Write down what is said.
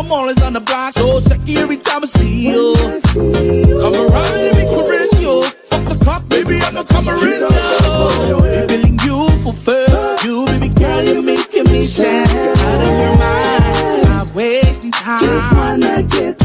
I'm always on the block, so sexy every time I see you. Come around, let me caress you. Fuck the clock, baby, I'ma come arrest you. Feeling you fulfill you, baby girl, you're making me shine. Out of your mind, stop wasting time. Just wanna get